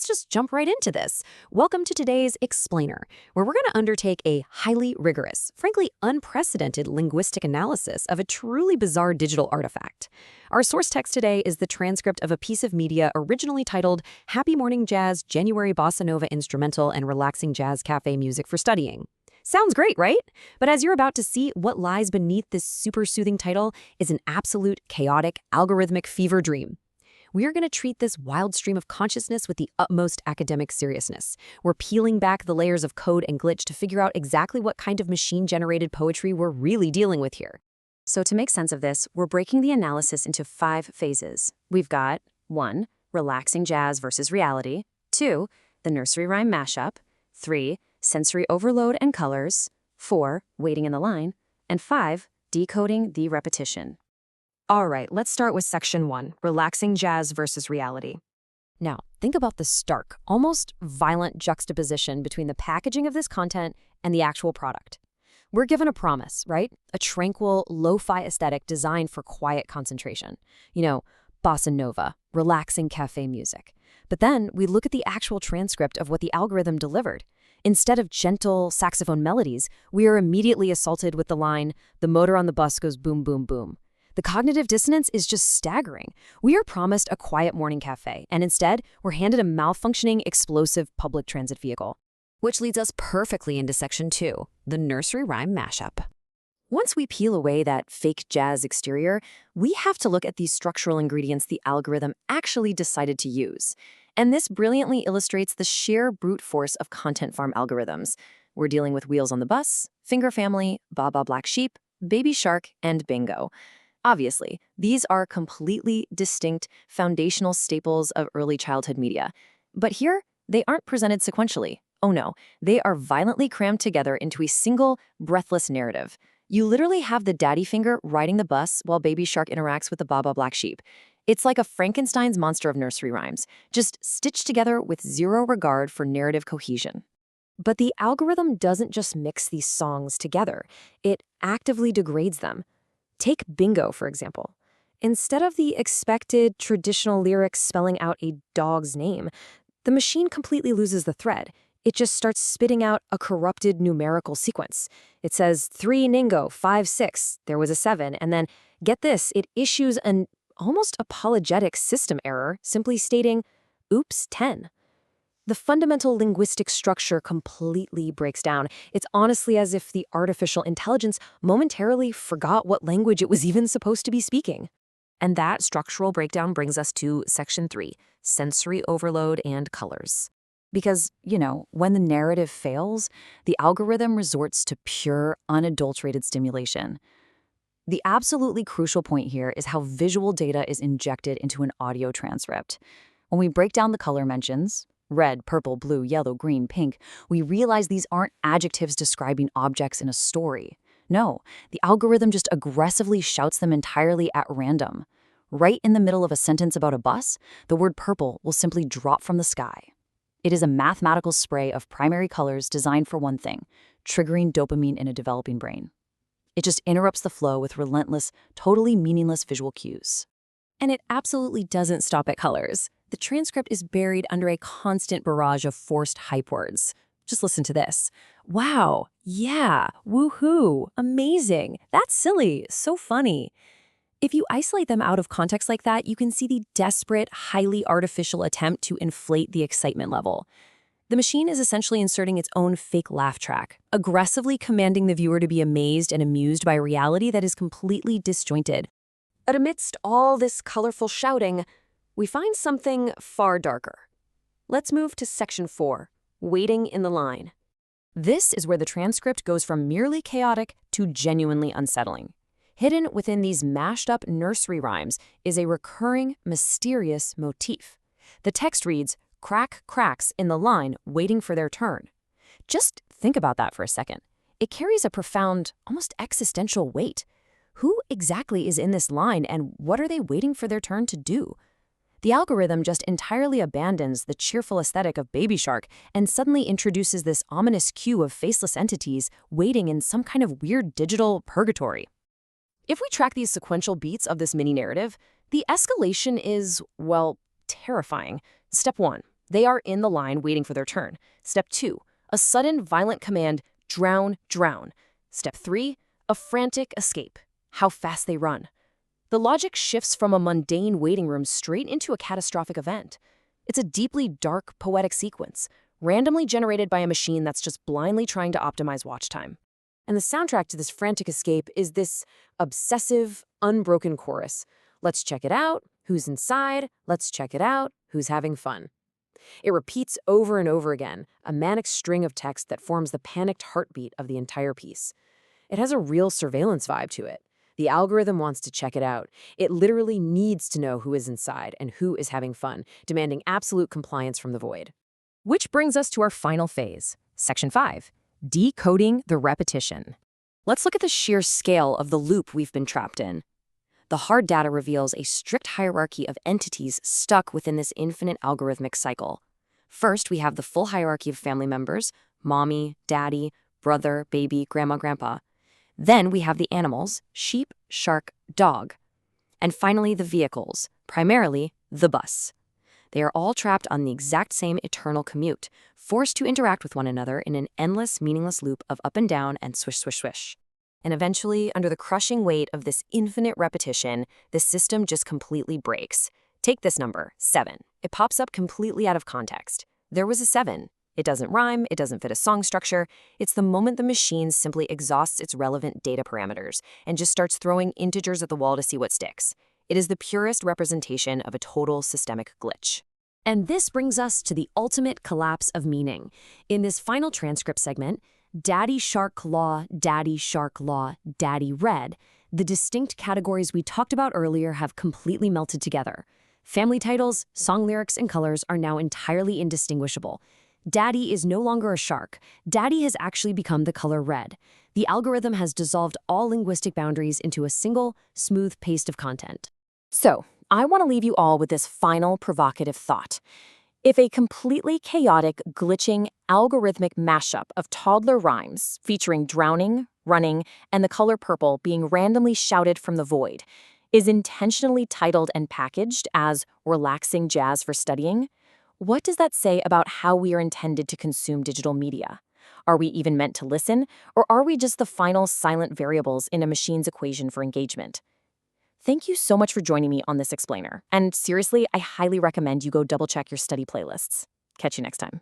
let's just jump right into this. Welcome to today's Explainer, where we're going to undertake a highly rigorous, frankly unprecedented linguistic analysis of a truly bizarre digital artifact. Our source text today is the transcript of a piece of media originally titled Happy Morning Jazz, January Bossa Nova Instrumental and Relaxing Jazz Cafe Music for Studying. Sounds great, right? But as you're about to see, what lies beneath this super soothing title is an absolute, chaotic, algorithmic fever dream. We are going to treat this wild stream of consciousness with the utmost academic seriousness. We're peeling back the layers of code and glitch to figure out exactly what kind of machine-generated poetry we're really dealing with here. So to make sense of this, we're breaking the analysis into 5 phases. We've got 1. Relaxing jazz versus reality. 2. The nursery rhyme mashup. 3. Sensory overload and colors. 4. Waiting in the line. And 5. Decoding the repetition. All right, let's start with section 1, relaxing jazz versus reality. Now, think about the stark, almost violent juxtaposition between the packaging of this content and the actual product. We're given a promise, right? A tranquil, lo-fi aesthetic designed for quiet concentration. You know, bossa nova, relaxing cafe music. But then we look at the actual transcript of what the algorithm delivered. Instead of gentle saxophone melodies, we are immediately assaulted with the line, "The motor on the bus goes boom, boom, boom." The cognitive dissonance is just staggering. We are promised a quiet morning cafe, and instead, we're handed a malfunctioning, explosive public transit vehicle. Which leads us perfectly into section 2, the nursery rhyme mashup. Once we peel away that fake jazz exterior, we have to look at the structural ingredients the algorithm actually decided to use. And this brilliantly illustrates the sheer brute force of content farm algorithms. We're dealing with Wheels on the Bus, Finger Family, Baba Black Sheep, Baby Shark, and Bingo. Obviously, these are completely distinct, foundational staples of early childhood media. But here, they aren't presented sequentially. Oh no, they are violently crammed together into a single, breathless narrative. You literally have the daddy finger riding the bus while Baby Shark interacts with the Baba Black Sheep. It's like a Frankenstein's monster of nursery rhymes, just stitched together with zero regard for narrative cohesion. But the algorithm doesn't just mix these songs together. It actively degrades them. Take Bingo, for example. Instead of the expected traditional lyrics spelling out a dog's name, the machine completely loses the thread. It just starts spitting out a corrupted numerical sequence. It says 3 Ningo, 5 6, there was a 7, and then, get this, it issues an almost apologetic system error, simply stating, oops, 10. The fundamental linguistic structure completely breaks down. It's honestly as if the artificial intelligence momentarily forgot what language it was even supposed to be speaking. And that structural breakdown brings us to section 3, sensory overload and colors. Because, when the narrative fails, the algorithm resorts to pure, unadulterated stimulation. The absolutely crucial point here is how visual data is injected into an audio transcript. When we break down the color mentions, red, purple, blue, yellow, green, pink, we realize these aren't adjectives describing objects in a story. No, the algorithm just aggressively shouts them entirely at random. Right in the middle of a sentence about a bus, the word purple will simply drop from the sky. It is a mathematical spray of primary colors designed for one thing, triggering dopamine in a developing brain. It just interrupts the flow with relentless, totally meaningless visual cues. And it absolutely doesn't stop at colors. The transcript is buried under a constant barrage of forced hype words. Just listen to this. Wow, yeah, woohoo, amazing, that's silly, so funny. If you isolate them out of context like that, you can see the desperate, highly artificial attempt to inflate the excitement level. The machine is essentially inserting its own fake laugh track, aggressively commanding the viewer to be amazed and amused by a reality that is completely disjointed. But amidst all this colorful shouting, we find something far darker. Let's move to section 4, waiting in the line. This is where the transcript goes from merely chaotic to genuinely unsettling. Hidden within these mashed-up nursery rhymes is a recurring, mysterious motif. The text reads, "Crack cracks in the line waiting for their turn." Just think about that for a second. It carries a profound, almost existential weight. Who exactly is in this line and what are they waiting for their turn to do? The algorithm just entirely abandons the cheerful aesthetic of Baby Shark and suddenly introduces this ominous queue of faceless entities waiting in some kind of weird digital purgatory. If we track these sequential beats of this mini-narrative, the escalation is, well, terrifying. Step 1. They are in the line waiting for their turn. Step 2, a sudden violent command, drown, drown. Step 3, a frantic escape, how fast they run. The logic shifts from a mundane waiting room straight into a catastrophic event. It's a deeply dark, poetic sequence, randomly generated by a machine that's just blindly trying to optimize watch time. And the soundtrack to this frantic escape is this obsessive, unbroken chorus. Let's check it out. Who's inside? Let's check it out. Who's having fun? It repeats over and over again, a manic string of text that forms the panicked heartbeat of the entire piece. It has a real surveillance vibe to it. The algorithm wants to check it out. It literally needs to know who is inside and who is having fun, demanding absolute compliance from the void. Which brings us to our final phase, Section 5, decoding the repetition. Let's look at the sheer scale of the loop we've been trapped in. The hard data reveals a strict hierarchy of entities stuck within this infinite algorithmic cycle. First, we have the full hierarchy of family members: mommy, daddy, brother, baby, grandma, grandpa. Then we have the animals: sheep, shark, dog. And finally, the vehicles, primarily the bus. They are all trapped on the exact same eternal commute, forced to interact with one another in an endless, meaningless loop of up and down and swish, swish, swish. And eventually, under the crushing weight of this infinite repetition, the system just completely breaks. Take this number, 7. It pops up completely out of context. There was a 7. It doesn't rhyme, it doesn't fit a song structure. It's the moment the machine simply exhausts its relevant data parameters and just starts throwing integers at the wall to see what sticks. It is the purest representation of a total systemic glitch. And this brings us to the ultimate collapse of meaning. In this final transcript segment, Daddy Shark Law, Daddy Shark Law, Daddy Red, the distinct categories we talked about earlier have completely melted together. Family titles, song lyrics, and colors are now entirely indistinguishable. Daddy is no longer a shark. Daddy has actually become the color red. The algorithm has dissolved all linguistic boundaries into a single, smooth paste of content. So, I want to leave you all with this final provocative thought. If a completely chaotic, glitching, algorithmic mashup of toddler rhymes featuring drowning, running, and the color purple being randomly shouted from the void is intentionally titled and packaged as relaxing jazz for studying, what does that say about how we are intended to consume digital media? Are we even meant to listen, or are we just the final silent variables in a machine's equation for engagement? Thank you so much for joining me on this explainer. And seriously, I highly recommend you go double-check your study playlists. Catch you next time.